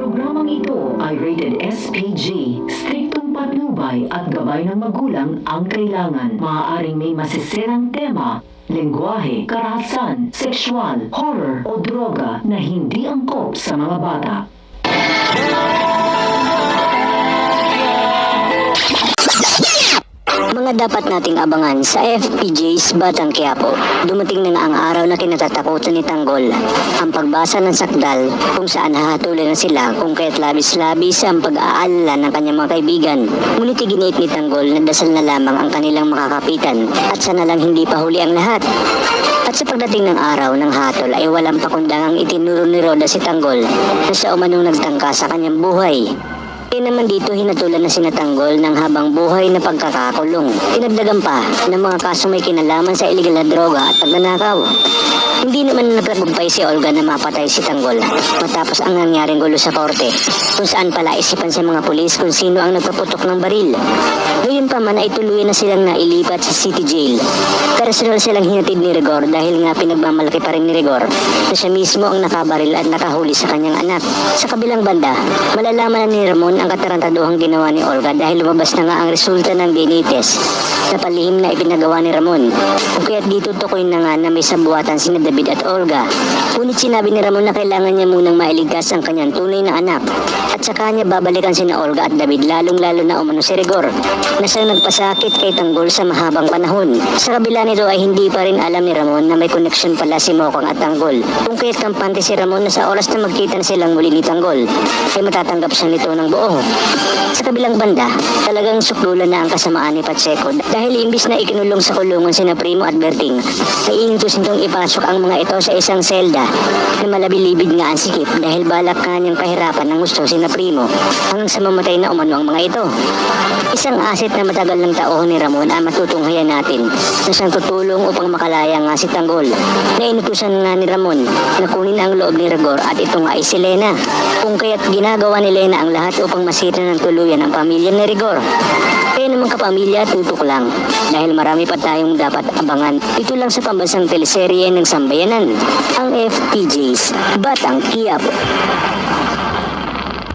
Programang ito ay rated SPG. Striktong patnubay at gabay ng magulang ang kailangan. Maaaring may masisirang tema, lengguwahe, karahasan, sexual, horror o droga na hindi angkop sa mga bata. Mga dapat nating abangan sa FPJ's Batang Quiapo. Dumating na nga ang araw na kinatatakutan ni Tanggol. Ang pagbasa ng sakdal kung saan hahatulan na sila kung kaya't labis-labis ang pag-aalala ng kanyang mga kaibigan. Ngunit iginiit ni Tanggol na dasal na lamang ang kanilang makakapitan at sana lang hindi pa huli ang lahat. At sa pagdating ng araw ng hatol ay walang pakundangang itinuro ni Roda si Tanggol na siya umanong nagtangka sa kanyang buhay. Kaya naman dito hinatulan na sinatanggol ng habang buhay na pagkakakulong. Tinagdagan pa ng mga kasong may kinalaman sa illegal na droga at pagnanakaw. Hindi naman nagtagumpay si Olga na mapatay si Tanggol matapos ang nangyaring gulo sa korte, kung saan pala isipan sa mga pulis kung sino ang nagpaputok ng baril. Ngayon pa man ay tuluyan na silang nailipat sa city jail. Personal silang hinatid ni Rigor dahil nga pinagmamalaki pa rin ni Rigor na siya mismo ang nakabaril at nakahuli sa kanyang anak. Sa kabilang banda, malalaman na ni Ramon ang katarantaduhang ginawa ni Olga dahil lumabas na nga ang resulta ng DNA test na palihim na ipinagawa ni Ramon. Kung kaya't dito tukoy na nga na may sabuatan sina David at Olga. Ngunit sinabi ni Ramon na kailangan niya munang mailigtas ang kanyang tunay na anak at saka niya babalikan sina Olga at David, lalong-lalo na umano si Rigor na siyang nagpasakit kay Tanggol sa mahabang panahon. Sa kabila nito ay hindi pa rin alam ni Ramon na may koneksyon pala si Mokong at Tanggol. Kung kaya't kampante si Ramon na sa oras na magkita na silang muli ni Tanggol ay matatanggap siya nito ng buo. Sa kabilang banda, talagang suklulan na ang kasamaan ni Pacheco dahil imbis na ikinulong sa kulungan sina Primo at Berting ay inintusin nitong ipasok ang mga ito sa isang selda na malabilibid nga ang sikip dahil balak nga niyang pahirapan ng gusto sina Primo hanggang sa mamatay na umano ang mga ito. Isang asit na matagal ng taon ni Ramon ang matutunghayan natin na siyang tutulong upang makalaya nga si Tanggol na inutusan nga ni Ramon na kunin ang loob ni Rigor at ito nga ay si Lena. Kung kaya't ginagawa ni Lena ang lahat upang masira ng tuluyan ang pamilya ni Rigor. Kaya naman kapamilya, tutok lang dahil marami pa tayong dapat abangan. Ito lang sa pambansang teleserye ng Sambayanan, ang FPJ's Batang Quiapo.